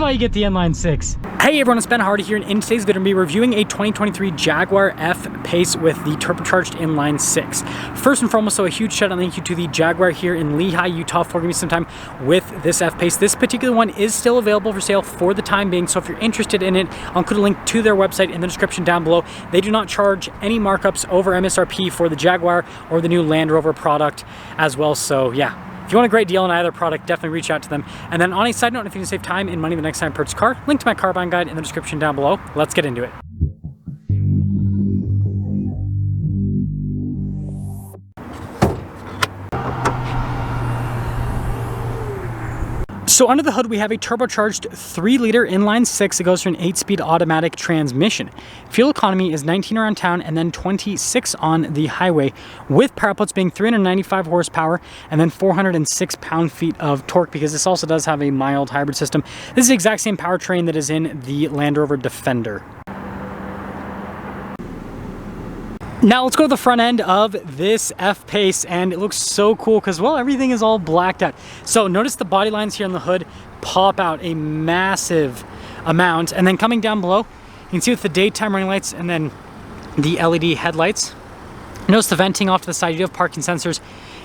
is why you get the inline 6. Hey everyone, it's Ben Hardy here, and in today's video, I'm going to be reviewing a 2023 Jaguar F-Pace with the turbocharged inline 6. First and foremost, so a huge shout out and thank you to the Jaguar here in Lehigh, Utah for giving me some time with this F-Pace. This particular one is still available for sale for the time being, so if you're interested in it, I'll include a link to their website in the description down below. They do not charge any markups over MSRP for the Jaguar or the new Land Rover product as well, so yeah. If you want a great deal on either product, definitely reach out to them. And then on a side note, if you can save time and money the next time you purchase a car, link to my car buying guide in the description down below. Let's get into it. So under the hood, we have a turbocharged 3-liter inline 6. It goes for an 8-speed automatic transmission. Fuel economy is 19 around town and then 26 on the highway, with power outputs being 395 horsepower and then 406 pound-feet of torque, because this also does have a mild hybrid system. This is the exact same powertrain that is in the Land Rover Defender. Now let's go to the front end of this F-Pace, and it looks so cool because, well, everything is all blacked out. So notice the body lines here on the hood pop out a massive amount, and then coming down below, you can see with the daytime running lights and then the LED headlights. Notice the venting off to the side. You do have parking sensors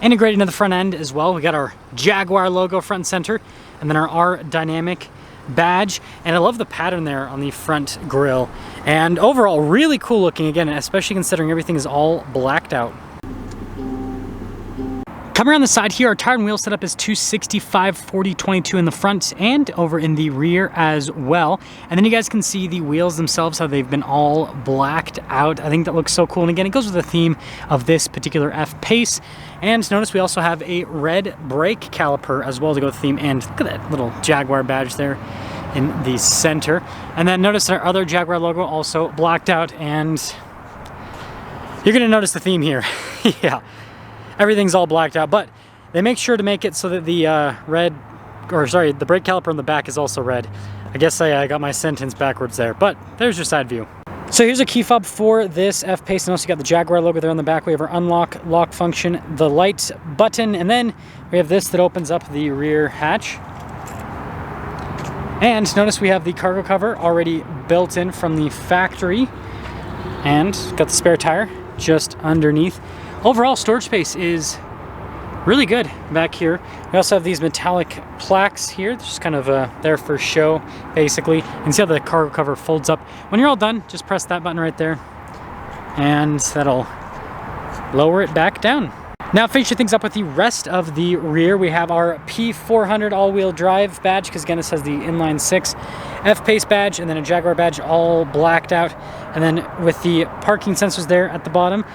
integrated into the front end as well. We got our Jaguar logo front and center, and then our R-Dynamic badge, and I love the pattern there on the front grille, and overall really cool looking, again, especially considering everything is all blacked out. Coming around the side here, our tire and wheel setup is 265/40/22 in the front and over in the rear as well. And then you guys can see the wheels themselves, how they've been all blacked out. I think that looks so cool. And again, it goes with the theme of this particular F-Pace. And notice we also have a red brake caliper as well to go with the theme. And look at that little Jaguar badge there in the center. And then notice our other Jaguar logo also blacked out. And you're going to notice the theme here. Yeah. Everything's all blacked out, but they make sure to make it so that the the brake caliper on the back is also red. I guess I got my sentence backwards there, but there's your side view. So here's a key fob for this F-Pace, and also you got the Jaguar logo there on the back. We have our unlock lock function, the light button, and then we have this that opens up the rear hatch. And notice we have the cargo cover already built in from the factory, and got the spare tire just underneath. Overall, storage space is really good back here. We also have these metallic plaques here, just kind of there for show, basically. You can see how the cargo cover folds up. When you're all done, just press that button right there, and that'll lower it back down. Now, finishing things up with the rest of the rear, we have our P400 all-wheel drive badge, because again, this has the inline 6 F-Pace badge, and then a Jaguar badge all blacked out, and then with the parking sensors there at the bottom.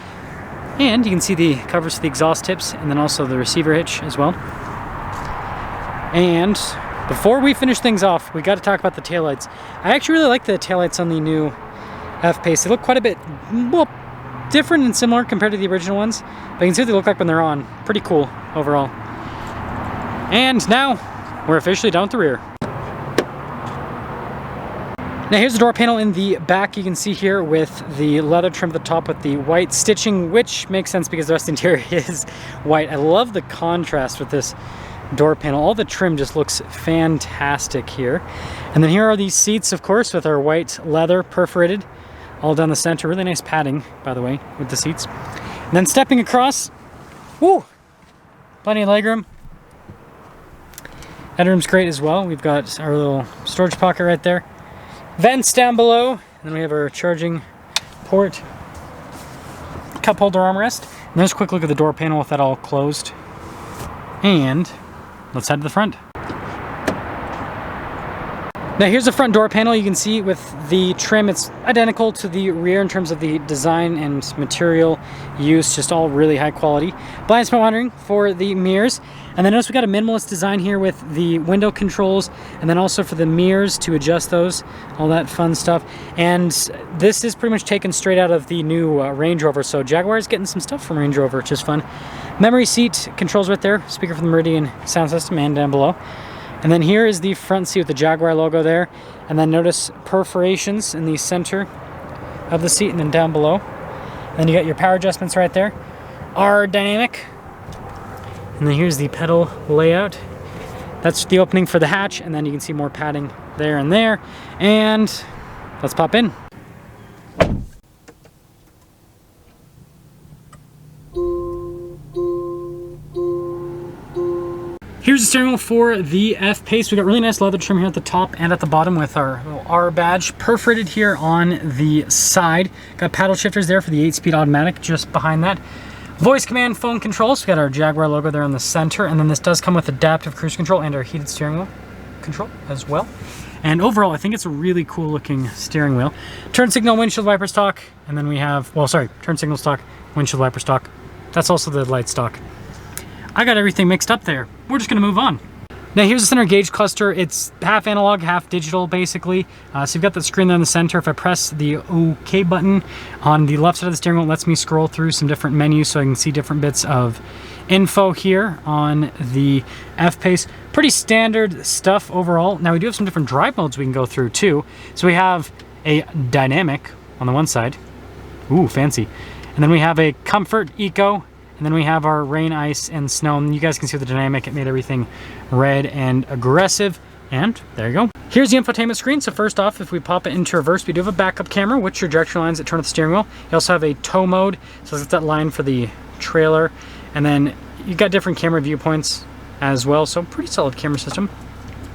And you can see the covers for the exhaust tips, and then also the receiver hitch as well. And before we finish things off, we got to talk about the taillights. I actually really like the taillights on the new F-Pace. They look quite a bit, well, different and similar compared to the original ones, but you can see what they look like when they're on. Pretty cool overall. And now we're officially done with the rear. Now here's the door panel in the back. You can see here with the leather trim at the top with the white stitching, which makes sense because the rest of the interior is white. I love the contrast with this door panel. All the trim just looks fantastic here. And then here are these seats, of course, with our white leather perforated all down the center. Really nice padding, by the way, with the seats. And then stepping across, woo, plenty of legroom. Headroom's great as well. We've got our little storage pocket right there. Vents down below, and then we have our charging port, cup holder armrest, and there's a quick look at the door panel with that all closed. And let's head to the front. Now here's the front door panel. You can see with the trim, it's identical to the rear in terms of the design and material use, just all really high quality. Blind spot monitoring for the mirrors. And then notice we got a minimalist design here with the window controls, and then also for the mirrors to adjust those, all that fun stuff. And this is pretty much taken straight out of the new Range Rover, so Jaguar is getting some stuff from Range Rover, which is fun. Memory seat controls right there, speaker from the Meridian sound system, and down below. And then here is the front seat with the Jaguar logo there. And then notice perforations in the center of the seat and then down below. And then you got your power adjustments right there. R-Dynamic. And then here's the pedal layout. That's the opening for the hatch, and then you can see more padding there and there. And let's pop in. Here's the steering wheel for the F-Pace. We got really nice leather trim here at the top and at the bottom with our little R badge perforated here on the side. Got paddle shifters there for the 8-speed automatic just behind that. Voice command phone controls. We got our Jaguar logo there in the center, and then this does come with adaptive cruise control and our heated steering wheel control as well. And overall, I think it's a really cool looking steering wheel. Turn signal, windshield wiper stock, and then we have, well, sorry, turn signal stock, windshield wiper stock. That's also the light stock. I got everything mixed up there. We're just gonna move on. Now here's the center gauge cluster. It's half analog, half digital, basically. So you've got the screen there in the center. If I press the OK button on the left side of the steering wheel, it lets me scroll through some different menus so I can see different bits of info here on the F-Pace. Pretty standard stuff overall. Now we do have some different drive modes we can go through too. So we have a dynamic on the one side. Ooh, fancy. And then we have a comfort, eco, and then we have our rain, ice, and snow. And you guys can see the dynamic. It made everything red and aggressive. And there you go. Here's the infotainment screen. So first off, if we pop it into reverse, we do have a backup camera, which are directional lines that turn off the steering wheel. You also have a tow mode. So it's that line for the trailer. And then you've got different camera viewpoints as well. So pretty solid camera system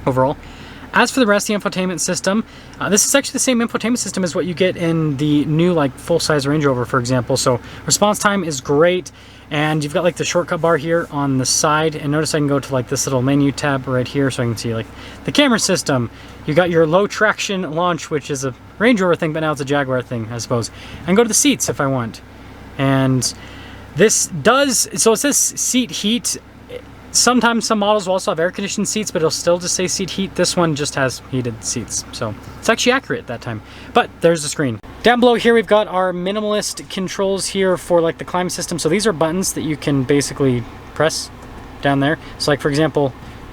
overall. As for the rest of the infotainment system, this is actually the same infotainment system as what you get in the new like full-size Range Rover, for example. So response time is great, and you've got like the shortcut bar here on the side. And notice I can go to like this little menu tab right here, so I can see like the camera system. You got your low traction launch, which is a Range Rover thing, but now it's a Jaguar thing, I suppose. I can go to the seats if I want, and this does, so it says seat heat. Sometimes some models will also have air conditioned seats, but it'll still just say seat heat. This one just has heated seats, so it's actually accurate that time. But there's the screen. Down below here we've got our minimalist controls here for like the climate system. So these are buttons that you can basically press down there. So like for example,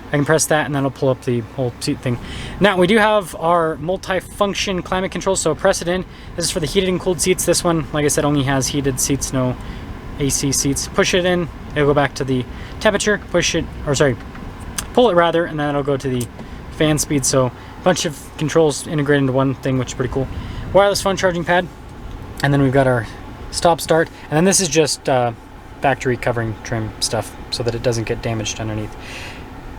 I can press that and then it'll pull up the whole seat thing. Now we do have our multi-function climate controls, so press it in. This is for the heated and cooled seats. This one, like I said, only has heated seats, no AC seats. Push it in, it'll go back to the temperature. Push it, or sorry, pull it rather, and then it'll go to the fan speed. So a bunch of controls integrated into one thing, which is pretty cool. Wireless phone charging pad, and then we've got our stop start, and then this is just factory covering trim stuff so that it doesn't get damaged underneath.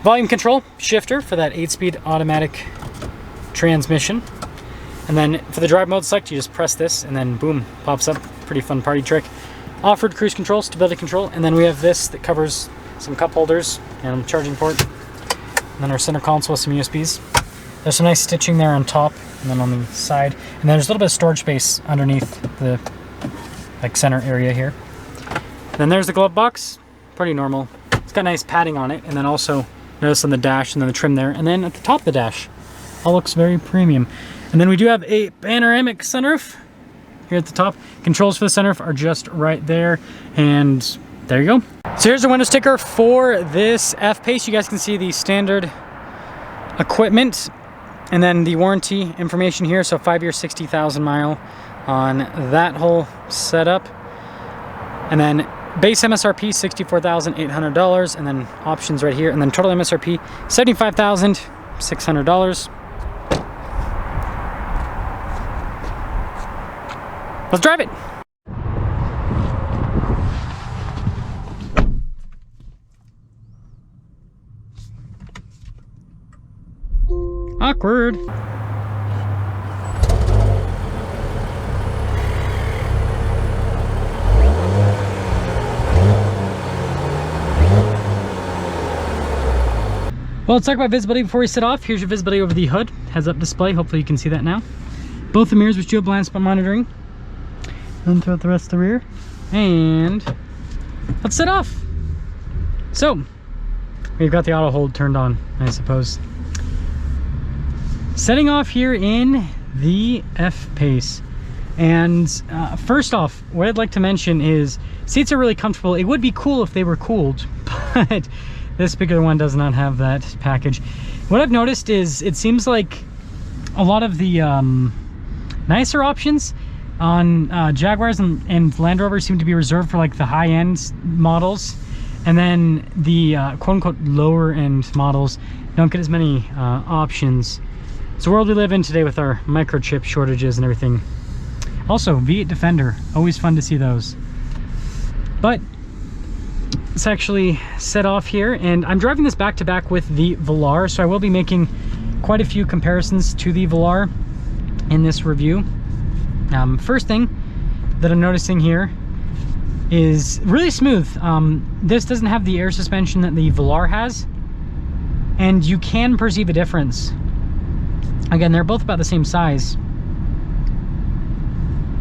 Volume control shifter for that 8-speed automatic transmission. And then for the drive mode select, you just press this and then boom, pops up. Pretty fun party trick. Offered cruise control, stability control, and then we have this that covers some cup holders and a charging port. And then our center console with some USBs. There's some nice stitching there on top and then on the side. And then there's a little bit of storage space underneath the like center area here. Then there's the glove box, pretty normal. It's got nice padding on it, and then also notice on the dash and then the trim there, and then at the top of the dash, all looks very premium. And then we do have a panoramic sunroof here at the top. Controls for the sunroof are just right there, and there you go. So here's the window sticker for this F-Pace. You guys can see the standard equipment and then the warranty information here. So 5-year, 60,000 mile on that whole setup. And then base MSRP $64,800, and then options right here, and then total MSRP $75,600. Let's drive it. Awkward. Well, let's talk about visibility before we set off. Here's your visibility over the hood. Heads-up display. Hopefully you can see that now. Both the mirrors with dual blind spot monitoring. And throughout the rest of the rear. And let's set off. So, we've got the auto hold turned on, I suppose. Setting off here in the F-Pace. And first off, what I'd like to mention is seats are really comfortable. It would be cool if they were cooled, but this particular one does not have that package. What I've noticed is it seems like a lot of the nicer options on Jaguars and Land Rovers seem to be reserved for like the high-end models, and then the quote-unquote lower-end models don't get as many options It's the world we live in today with our microchip shortages and everything. Also, V8 Defender, always fun to see those. But let's actually set off here, and I'm driving this back to back with the Velar, so I will be making quite a few comparisons to the Velar in this review. First thing that I'm noticing here is really smooth. This doesn't have the air suspension that the Velar has, and you can perceive a difference. Again, they're both about the same size,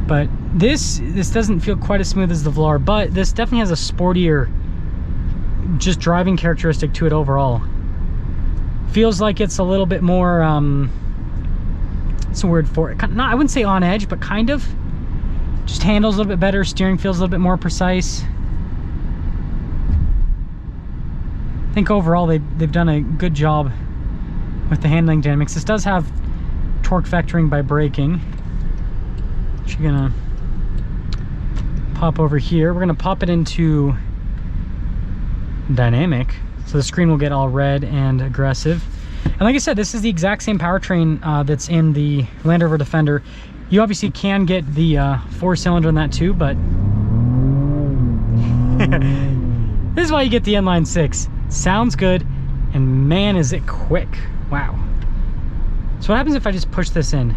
but this doesn't feel quite as smooth as the Velar, but this definitely has a sportier just driving characteristic to it overall. Feels like it's a little bit more what's the word for it? Not, I wouldn't say on edge, but kind of. Just handles a little bit better, steering feels a little bit more precise. I think overall they've done a good job with the handling dynamics. This does have torque vectoring by braking, which you're gonna pop over here. We're gonna pop it into dynamic, so the screen will get all red and aggressive. And like I said, this is the exact same powertrain that's in the Land Rover Defender. You obviously can get the 4-cylinder in that too, but this is why you get the inline 6. Sounds good, and man is it quick. Wow. So what happens if I just push this in?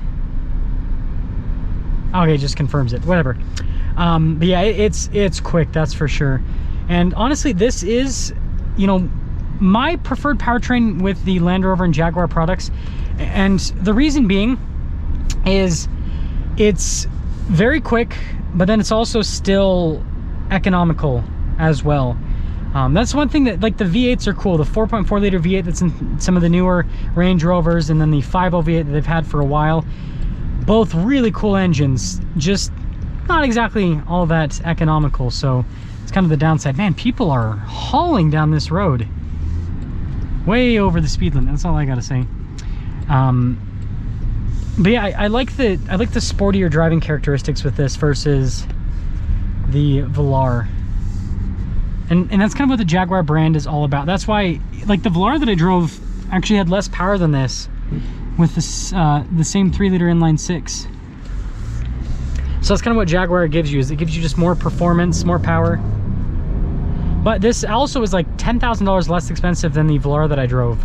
Okay, it just confirms it, whatever. But yeah, it's quick, that's for sure. And honestly, this is, you know, my preferred powertrain with the Land Rover and Jaguar products. And the reason being is it's very quick, but then it's also still economical as well. That's one thing that, like, the V8s are cool. The 4.4 liter V8 that's in some of the newer Range Rovers, and then the 5.0 V8 that they've had for a while. Both really cool engines, just not exactly all that economical. So it's kind of the downside. Man, people are hauling down this road way over the speed limit. That's all I gotta say. But yeah, I like the sportier driving characteristics with this versus the Velar. And that's kind of what the Jaguar brand is all about. That's why, like, the Velar that I drove actually had less power than this with this, the same 3-liter inline 6. So that's kind of what Jaguar gives you, is it gives you just more performance, more power. But this also is like $10,000 less expensive than the Velar that I drove.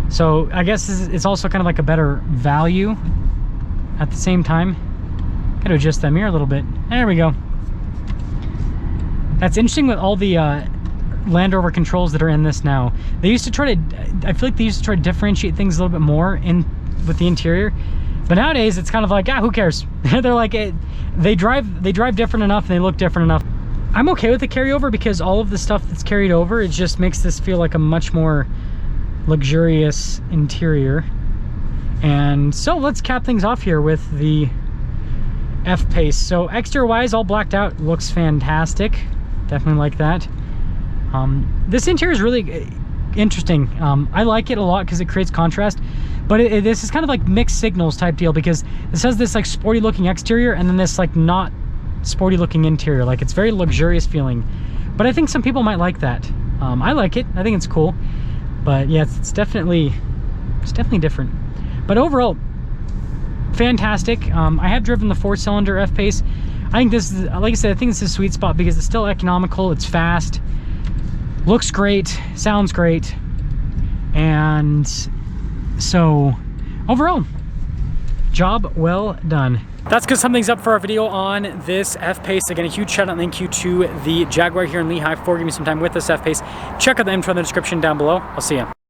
So I guess it's also kind of like a better value at the same time. Gotta adjust that mirror a little bit. There we go. That's interesting with all the Land Rover controls that are in this now. They used to try to, I feel like they used to try to differentiate things a little bit more with the interior. But nowadays it's kind of like, who cares? They're like, they drive different enough and they look different enough. I'm okay with the carryover because all of the stuff that's carried over, it just makes this feel like a much more luxurious interior. And so let's cap things off here with the F-Pace. So exterior wise, all blacked out, looks fantastic. Definitely like that. This interior is really interesting. I like it a lot because it creates contrast, but this is kind of like mixed signals type deal, because this has this like sporty looking exterior and then this like not sporty looking interior. Like, it's very luxurious feeling, but I think some people might like that. I like it. I think it's cool, but yeah, it's definitely different. But overall, fantastic. I have driven the 4-cylinder F-Pace. I think this is, like I said, I think this is a sweet spot because it's still economical, it's fast, looks great, sounds great, and so overall, job well done. That's because something's up for our video on this F-Pace. Again, a huge shout out and thank you to the Jaguar here in Lehigh for giving me some time with this F-Pace. Check out the info in the description down below. I'll see you.